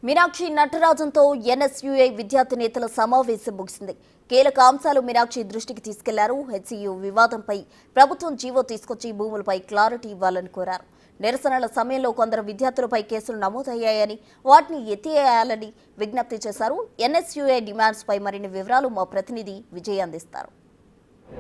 Meenakshi నటరాజన్తో NSUI విద్యార్థి నేతల సమావేశం ముగిసింది. కీలక అంశాలు మీనాక్షి దృష్టికి తీసుకెళ్లారు. హెచ్సియు వివాదంపై ప్రభుత్వం జీవో తీసుకొచ్చి భూములపై క్లారిటీ ఇవ్వాలని కోరారు. నిరసనల సమయంలో కొందరు విద్యార్థులపై కేసులు నమోదయ్యాయని, వాటిని ఎత్తివేయాలని విజ్ఞప్తి చేశారు. ఎన్ఎస్యుఐ డిమాండ్స్ పై మరిన్ని వివరాలు మా ప్రతినిధి విజయ్ అందిస్తారు.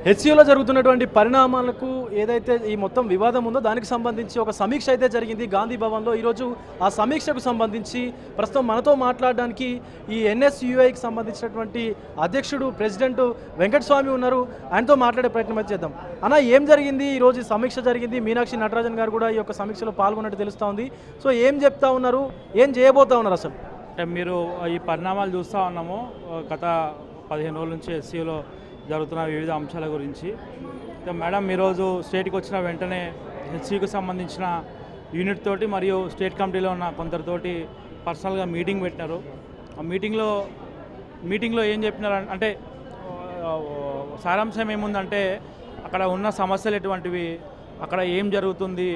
హెచ్సియూలో జరుగుతున్నటువంటి పరిణామాలకు ఏదైతే ఈ మొత్తం వివాదం ఉందో దానికి సంబంధించి ఒక సమీక్ష అయితే జరిగింది గాంధీ భవన్లో. ఈరోజు ఆ సమీక్షకు సంబంధించి ప్రస్తుతం మనతో మాట్లాడడానికి ఈ ఎన్ఎస్యుఐకి సంబంధించినటువంటి అధ్యక్షుడు ప్రెసిడెంట్ వెంకటస్వామి ఉన్నారు. ఆయనతో మాట్లాడే ప్రయత్నం అయితే చేద్దాం. అన్న, ఏం జరిగింది? ఈరోజు సమీక్ష జరిగింది. మీనాక్షి నటరాజన్ గారు కూడా ఈ యొక్క సమీక్షలో పాల్గొన్నట్టు తెలుస్తూ ఉంది. సో ఏం చెప్తా ఉన్నారు, ఏం చేయబోతా ఉన్నారు అసలు? మీరు ఈ పరిణామాలు చూస్తూ ఉన్నాము. గత 15 రోజుల నుంచి హెచ్సియూలో జరుగుతున్న వివిధ అంశాల గురించి. మేడం, ఈరోజు స్టేట్కి వచ్చిన వెంటనే హెచ్సియూకి సంబంధించిన యూనిట్ తోటి మరియు స్టేట్ కమిటీలో ఉన్న కొందరితోటి పర్సనల్గా మీటింగ్ పెట్టినారు. ఆ మీటింగ్లో ఏం చెప్పినారు అంటే సారాంశం ఏముందంటే అక్కడ ఉన్న సమస్యలు ఎటువంటివి, అక్కడ ఏం జరుగుతుంది,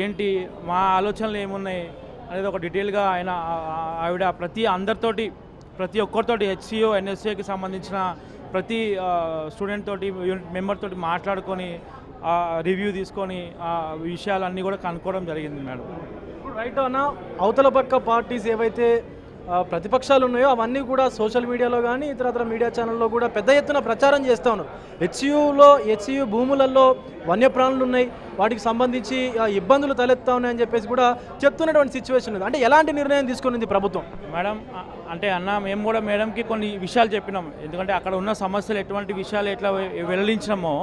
ఏంటి, మా ఆలోచనలు ఏమున్నాయి అనేది ఒక డీటెయిల్గా ఆవిడ ప్రతి ఒక్కరితోటి హెచ్సియూ ఎన్ఎస్యుఐకి సంబంధించిన ప్రతి స్టూడెంట్ తోటి మెంబర్ తోటి మాట్లాడుకొని రివ్యూ తీసుకొని ఆ విషయాలన్నీ కూడా కనుక్కోవడం జరిగింది మేడం. రైట్ అన్న, అవతల పక్క పార్టీస్ ఏవైతే ప్రతిపక్షాలు ఉన్నాయో అవన్నీ కూడా సోషల్ మీడియాలో కానీ ఇతర మీడియా ఛానల్లో కూడా పెద్ద ఎత్తున ప్రచారం చేస్తూ ఉన్నారు. హెచ్సియూ భూములలో వన్యప్రాణులు ఉన్నాయి, వాటికి సంబంధించి ఇబ్బందులు తలెత్తా ఉన్నాయని చెప్పేసి కూడా చెప్తున్నటువంటి సిచ్యువేషన్ ఉంది. అంటే ఎలాంటి నిర్ణయం తీసుకునింది ప్రభుత్వం? మేడం, అంటే మేము కూడా మేడంకి కొన్ని విషయాలు చెప్పినాం. ఎందుకంటే అక్కడ ఉన్న సమస్యలు ఎటువంటి విషయాలు ఎట్లా వెల్లడించినామో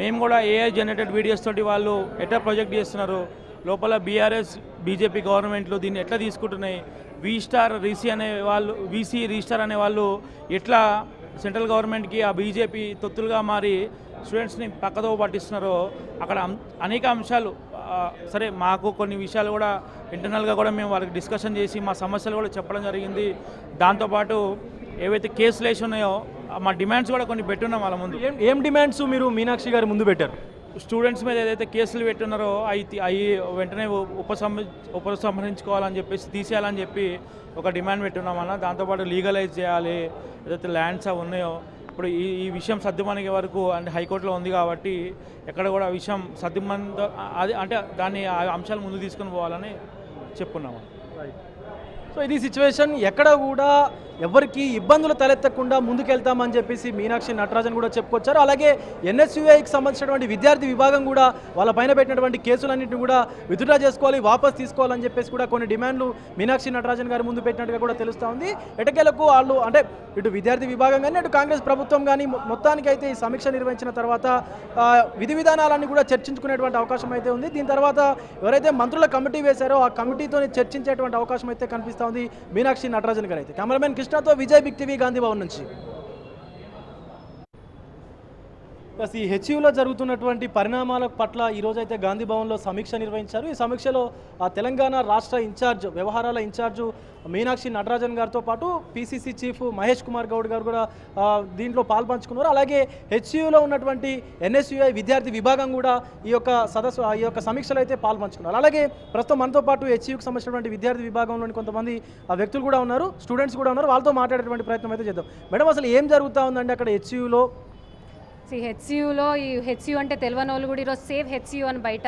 మేము కూడా ఏఐ జనరేటెడ్ వీడియోస్ తోటి వాళ్ళు ఎట్లా ప్రొజెక్ట్ చేస్తున్నారు, లోపల బీఆర్ఎస్ బీజేపీ గవర్నమెంట్లు దీన్ని ఎట్లా తీసుకుంటున్నాయి, వీసీ రీస్టార్ అనే వాళ్ళు ఎట్లా సెంట్రల్ గవర్నమెంట్కి ఆ బీజేపీ తొత్తులుగా మారి స్టూడెంట్స్ని పక్కదో పట్టిస్తున్నారో అక్కడ అనేక అంశాలు. సరే, మాకు కొన్ని విషయాలు కూడా ఇంటర్నల్గా కూడా మేము వాళ్ళకి డిస్కషన్ చేసి మా సమస్యలు కూడా చెప్పడం జరిగింది. దాంతోపాటు ఏవైతే కేసులు వేసి ఉన్నాయో మా డిమాండ్స్ కూడా కొన్ని పెట్టున్నాం వాళ్ళ ముందు. ఏం డిమాండ్స్ మీరు మీనాక్షి గారి ముందు పెట్టారు? స్టూడెంట్స్ మీద ఏదైతే కేసులు పెట్టున్నారో అవి వెంటనే ఉపసంహరించుకోవాలని చెప్పేసి తీసేయాలని చెప్పి ఒక డిమాండ్ పెట్టున్నామన్నా. దాంతోపాటు లీగలైజ్ చేయాలి, ఏదైతే ల్యాండ్స్ అవి ఉన్నాయో ఇప్పుడు ఈ విషయం సర్దుమణిగే వరకు అంటే హైకోర్టులో ఉంది కాబట్టి ఎక్కడ కూడా ఆ విషయం అది అంటే దాన్ని ఆ అంశాలు ముందు తీసుకొని పోవాలని చెప్పుకున్నాము. సో ఇది సిచ్యువేషన్. ఎక్కడ కూడా ఎవరికి ఇబ్బందులు తలెత్తకుండా ముందుకెళ్తామని చెప్పేసి మీనాక్షి నటరాజన్ కూడా చెప్పుకొచ్చారు. అలాగే ఎన్ఎస్యుఐకి సంబంధించినటువంటి విద్యార్థి విభాగం కూడా వాళ్ళ పైన పెట్టినటువంటి కేసులన్నింటినీ కూడా విత్డ్రా చేసుకోవాలి, వాపస్ తీసుకోవాలని చెప్పేసి కూడా కొన్ని డిమాండ్లు మీనాక్షి నటరాజన్ గారి ముందు పెట్టినట్టుగా కూడా తెలుస్తూ ఉంది. ఎటకేలకు వాళ్ళు అంటే ఇటు విద్యార్థి విభాగం కానీ అటు కాంగ్రెస్ ప్రభుత్వం కానీ మొత్తానికైతే ఈ సమీక్ష నిర్వహించిన తర్వాత విధి విధానాలన్నీ కూడా చర్చించుకునేటువంటి అవకాశం అయితే ఉంది. దీని తర్వాత ఎవరైతే మంత్రుల కమిటీ వేశారో ఆ కమిటీతో చర్చించేటువంటి అవకాశం అయితే కనిపిస్తూ ఉంది మీనాక్షి నటరాజన్ గారు అయితే. కెమెరామెన్ కృష్ణతో విజయ్, బిగ్ టీవీ, గాంధీ భవన్ నుంచి. ఈ హెచ్సియూలో జరుగుతున్నటువంటి పరిణామాల పట్ల ఈరోజైతే గాంధీ భవన్లో సమీక్ష నిర్వహించారు. ఈ సమీక్షలో తెలంగాణ రాష్ట్ర వ్యవహారాల ఇన్ఛార్జు మీనాక్షి నటరాజన్ గారితో పాటు పిసిసి చీఫ్ మహేష్ కుమార్ గౌడ్ గారు కూడా దీంట్లో పాల్పంచుకున్నారు. అలాగే హెచ్సియూలో ఉన్నటువంటి ఎన్ఎస్యుఐ విద్యార్థి విభాగం కూడా ఈ యొక్క సమీక్షలో అయితే పాల్పంచుకున్నారు. అలాగే ప్రస్తుతం మనతో పాటు హెచ్సియూకి సంబంధించినటువంటి విద్యార్థి విభాగంలోని కొంతమంది వ్యక్తులు కూడా ఉన్నారు, స్టూడెంట్స్ కూడా ఉన్నారు. వాళ్ళతో మాట్లాడేటువంటి ప్రయత్నం అయితే చేద్దాం. మేడం, అసలు ఏం జరుగుతూ ఉందండి అక్కడ హెచ్సియూలో? హెచ్సియూలో ఈ హెచ్సియూ అంటే తెలియని వాళ్ళు కూడా ఈరోజు సేవ్ హెచ్సియూ అని బయట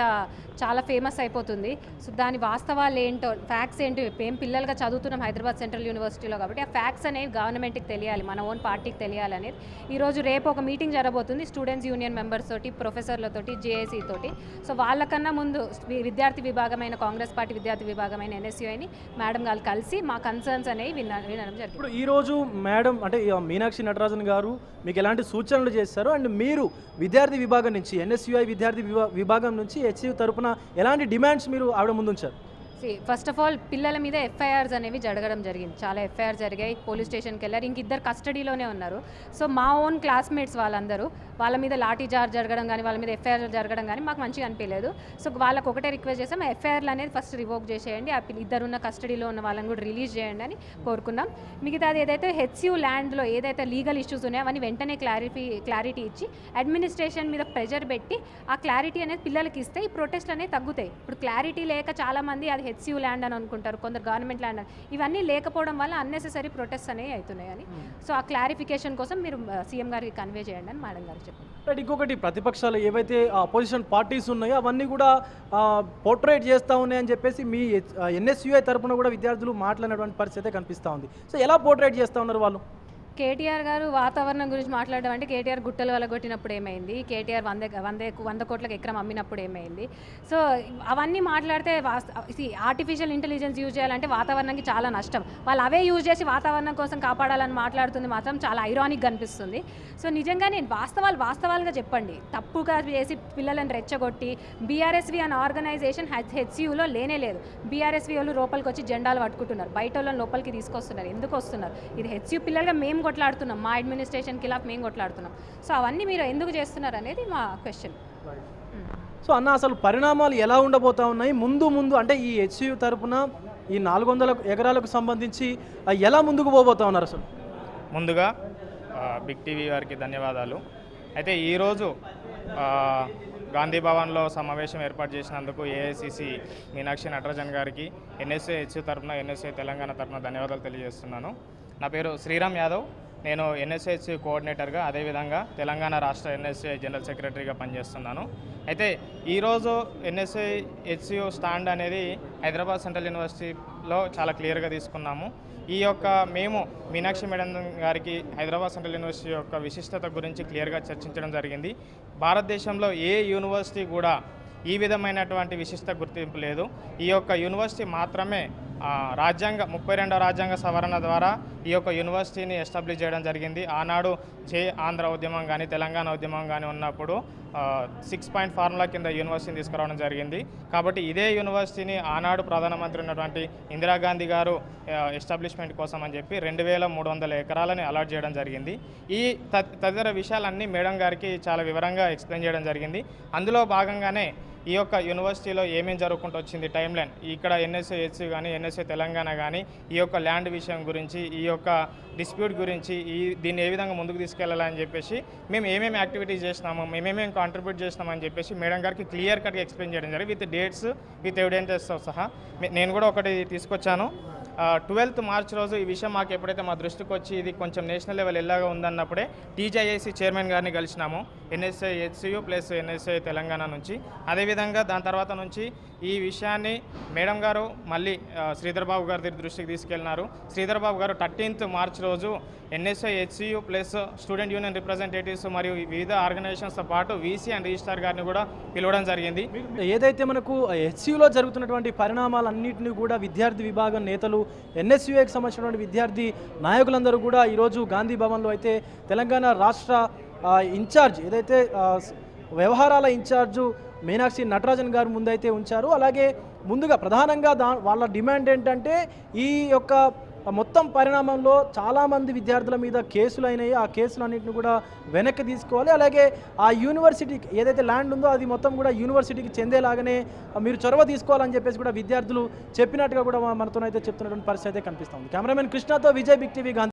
చాలా ఫేమస్ అయిపోతుంది. సో దాని వాస్తవాలు ఏంటో, ఫ్యాక్ట్స్ ఏంటి, ఏం పిల్లలుగా చదువుతున్నాం హైదరాబాద్ సెంట్రల్ యూనివర్సిటీలో కాబట్టి ఆ ఫ్యాక్ట్స్ అనేవి గవర్నమెంట్కి తెలియాలి, మన ఓన్ పార్టీకి తెలియాలనేది ఈరోజు రేపు ఒక మీటింగ్ జరగబోతుంది స్టూడెంట్స్ యూనియన్ మెంబర్స్ తోటి, ప్రొఫెసర్లతోటి, జేఏసీ తోటి. సో వాళ్ళకన్నా ముందు విద్యార్థి విభాగమైన కాంగ్రెస్ పార్టీ విద్యార్థి విభాగమైన ఎన్ఎస్యుఐని మేడం గారు కలిసి మా కన్సర్న్స్ అనేవి వినడం జరిగింది. ఇప్పుడు ఈరోజు మేడం అంటే మీనాక్షి నటరాజన్ గారు మీకు ఎలాంటి సూచనలు చేస్తారు అండ్ మీరు విద్యార్థి విభాగం నుంచి ఎన్ఎస్యుఐ విద్యార్థి విభాగం నుంచి హెచ్సియూ తరపున ఎలాంటి డిమాండ్స్ మీరు ఆవిడ ముందుంచారు? ఫస్ట్ ఆఫ్ ఆల్ పిల్లల మీద ఎఫ్ఐఆర్స్ అనేవి జరగడం జరిగింది, చాలా ఎఫ్ఐఆర్ జరిగాయి, పోలీస్ స్టేషన్కి వెళ్ళారు, ఇద్దరు కస్టడీలోనే ఉన్నారు. సో మా ఓన్ క్లాస్మేట్స్ వాళ్ళందరూ వాళ్ళ మీద లాఠీ చార్జ్ జరగడం కానీ వాళ్ళ మీద ఎఫ్ఐఆర్ జరగడం కానీ మాకు మంచిగా అనిపించలేదు. సో వాళ్ళకి ఒకటే రిక్వెస్ట్ చేసాం, ఎఫ్ఐఆర్లు అనేది ఫస్ట్ రివోక్ చేసేయండి, ఆ ఇద్దరున్న కస్టడీలో ఉన్న వాళ్ళని కూడా రిలీజ్ చేయండి అని కోరుకున్నాం. మిగతాది ఏదైతే హెచ్సియూ ల్యాండ్లో ఏదైతే లీగల్ ఇష్యూస్ ఉన్నాయో అవన్నీ వెంటనే క్లారిటీ ఇచ్చి అడ్మినిస్ట్రేషన్ మీద ప్రెజర్ పెట్టి ఆ క్లారిటీ అనేది పిల్లలకి ఇస్తే ఈ ప్రొటెస్ట్ అనేది తగ్గుతాయి. ఇప్పుడు క్లారిటీ లేక చాలామంది అది హెచ్సియూ ల్యాండ్ అని అనుకుంటారు, కొందరు గవర్నమెంట్ ల్యాండ్ అని. ఇవన్నీ లేకపోవడం వల్ల అన్నెసెసరీ ప్రొటెస్ట్ అనేవి అవుతున్నాయని. సో ఆ క్లారిఫికేషన్ కోసం మీరు సీఎం గారికి కన్వే చేయండి అని మేడం గారు చెప్పారు. రైట్, ఇంకొకటి ప్రతిపక్షాలు ఏవైతే అపోజిషన్ పార్టీస్ ఉన్నాయో అవన్నీ కూడా పోర్ట్రేట్ చేస్తూ ఉన్నాయని చెప్పేసి మీ ఎన్ఎస్యుఐ తరపున కూడా విద్యార్థులు మాట్లాడినటువంటి పరిస్థితి కనిపిస్తూ ఉంది. సో ఎలా పోర్ట్రేట్ చేస్తూ ఉన్నారు వాళ్ళు? కేటీఆర్ గారు వాతావరణం గురించి మాట్లాడడం అంటే కేటీఆర్ గుట్టలు వలగొట్టినప్పుడు ఏమైంది, కేటీఆర్ 100 కోట్లకు ఎకరం అమ్మినప్పుడు ఏమైంది. సో అవన్నీ మాట్లాడితే ఆర్టిఫిషియల్ ఇంటెలిజెన్స్ యూజ్ చేయాలంటే వాతావరణానికి చాలా నష్టం. వాళ్ళు అవే యూజ్ చేసి వాతావరణం కోసం కాపాడాలని మాట్లాడుతుంది మాత్రం చాలా ఐరానిక్గా అనిపిస్తుంది. సో నిజంగానే వాస్తవాలుగా చెప్పండి. తప్పుగా చేసి పిల్లలను రెచ్చగొట్టి బీఆర్ఎస్వి అనే ఆర్గనైజేషన్ హెచ్సియూలో లేనే లేదు. బీఆర్ఎస్వి వాళ్ళు లోపలికి వచ్చి జెండాలు పట్టుకుంటున్నారు, బయట వాళ్ళని లోపలికి తీసుకొస్తున్నారు. ఎందుకు వస్తున్నారు? ఇది హెచ్సియూ పిల్లలుగా మేము కొట్లాడుతున్నాం, మా అడ్మినిస్ట్రేషన్ ఖిలాఫ్ మేము కొట్లాడుతున్నాం. సో అవన్నీ మీరు ఎందుకు చేస్తున్నారు అనేది మా క్వశ్చన్. సో అన్న, అసలు పరిణామాలు ఎలా ఉండబోతా ఉన్నాయి ముందు అంటే ఈ హెచ్సియు తరపున ఈ 400 ఎకరాలకు సంబంధించి ఎలా ముందుకు పోబోతా ఉన్నారు? అసలు ముందుగా బిగ్ టీవీ వారికి ధన్యవాదాలు. అయితే ఈరోజు గాంధీ భవన్లో సమావేశం ఏర్పాటు చేసినందుకు ఏఐసిసి మీనాక్షి నటరాజన్ గారికి ఎన్ఎస్ఏ హెచ్యు తరఫున, ఎన్ఎస్ఏ తెలంగాణ తరఫున ధన్యవాదాలు తెలియజేస్తున్నాను. నా పేరు శ్రీరామ్ యాదవ్. నేను ఎన్ఎస్ఏహెచ్యు కోఆర్డినేటర్గా, అదేవిధంగా తెలంగాణ రాష్ట్ర ఎన్ఎస్ఏ జనరల్ సెక్రటరీగా పనిచేస్తున్నాను. అయితే ఈరోజు ఎన్ఎస్ఏహెచ్యు స్టాండ్ అనేది హైదరాబాద్ సెంట్రల్ యూనివర్సిటీలో చాలా క్లియర్గా తీసుకున్నాము. ఈ యొక్క మేము మీనాక్షి మేడం గారికి హైదరాబాద్ సెంట్రల్ యూనివర్సిటీ యొక్క విశిష్టత గురించి క్లియర్గా చర్చించడం జరిగింది. భారతదేశంలో ఏ యూనివర్సిటీ కూడా ఈ విధమైనటువంటి విశిష్ట గుర్తింపు లేదు. ఈ యొక్క యూనివర్సిటీ మాత్రమే 32వ రాజ్యాంగ సవరణ ద్వారా ఈ యొక్క యూనివర్సిటీని ఎస్టాబ్లిష్ చేయడం జరిగింది. ఆనాడు ఆంధ్ర ఉద్యమం కానీ తెలంగాణ ఉద్యమం కానీ ఉన్నప్పుడు 6 పాయింట్ ఫార్ములా కింద యూనివర్సిటీని తీసుకురావడం జరిగింది. కాబట్టి ఇదే యూనివర్సిటీని ఆనాడు ప్రధానమంత్రి ఉన్నటువంటి ఇందిరాగాంధీ గారు ఎస్టాబ్లిష్మెంట్ కోసం అని చెప్పి 2300 ఎకరాలని అలాట్ చేయడం జరిగింది. ఈ తదితర విషయాలన్నీ మేడం గారికి చాలా వివరంగా ఎక్స్ప్లెయిన్ చేయడం జరిగింది. అందులో భాగంగానే ఈ యొక్క యూనివర్సిటీలో ఏమేమి జరుగుకుంటూ వచ్చింది టైం లైన్, ఇక్కడ ఎన్ఎస్ఏ హెచ్యు కానీ ఎన్ఎస్ఏ తెలంగాణ కానీ ఈ యొక్క ల్యాండ్ విషయం గురించి, ఈ యొక్క డిస్ప్యూట్ గురించి, దీన్ని ఏ విధంగా ముందుకు తీసుకెళ్లాలని చెప్పేసి, మేము ఏమేమి యాక్టివిటీస్ చేసినాము, మేమేమేమి కాంట్రిబ్యూట్ చేసినామని చెప్పేసి మేడం గారికి క్లియర్ కట్గా ఎక్స్ప్లెయిన్ చేయడం జరిగింది, విత్ డేట్స్, విత్ ఎవిడెన్సెస్తో సహా. నేను కూడా ఒకటి తీసుకొచ్చాను. 12th మార్చ్ రోజు ఈ విషయం మాకు ఎప్పుడైతే మా దృష్టికి వచ్చి ఇది కొంచెం నేషనల్ లెవెల్ ఎలాగా ఉందన్నప్పుడే టీజేఐసి చైర్మన్ గారిని కలిసినాము, NSA HU plus NSA Telangana నుంచి. అదేవిధంగా దాని తర్వాత నుంచి ఈ విషయాన్ని మేడం గారు మళ్ళీ శ్రీధర్ బాబు గారి దృష్టికి తీసుకెళ్లినారు. శ్రీధర్ బాబు గారు 13th మార్చ్ రోజు NSA HU plus student union representatives మరియు వివిధ ఆర్గనైజేషన్స్తో పాటు వీసీ అండ్ రిజిస్ట్రార్ గారిని కూడా పిలవడం జరిగింది. ఏదైతే మనకు హెచ్సియులో జరుగుతున్నటువంటి పరిణామాలన్నింటినీ కూడా విద్యార్థి విభాగం నేతలు, ఎన్ఎస్యుఐకి సంబంధించినటువంటి విద్యార్థి నాయకులందరూ కూడా ఈరోజు గాంధీ భవన్లో అయితే తెలంగాణ రాష్ట్ర ఇన్ఛార్జ్ ఏదైతే వ్యవహారాల ఇన్ఛార్జు మీనాక్షి నటరాజన్ గారు ముందైతే ఉంచారు. అలాగే ముందుగా ప్రధానంగా వాళ్ళ డిమాండ్ ఏంటంటే ఈ యొక్క మొత్తం పరిణామంలో చాలామంది విద్యార్థుల మీద కేసులు అయినాయి, ఆ కేసులన్నింటిని కూడా వెనక్కి తీసుకోవాలి. అలాగే ఆ యూనివర్సిటీకి ఏదైతే ల్యాండ్ ఉందో అది మొత్తం కూడా యూనివర్సిటీకి చెందేలాగానే మీరు చొరవ తీసుకోవాలని చెప్పేసి కూడా విద్యార్థులు చెప్పినట్టుగా కూడా మనతోనైతే చెప్తున్నటువంటి పరిస్థితి అయితే కనిపిస్తుంది. కెమెరామెన్ కృష్ణతో విజయ్, బిగ్ టీవీ, గాంధీ.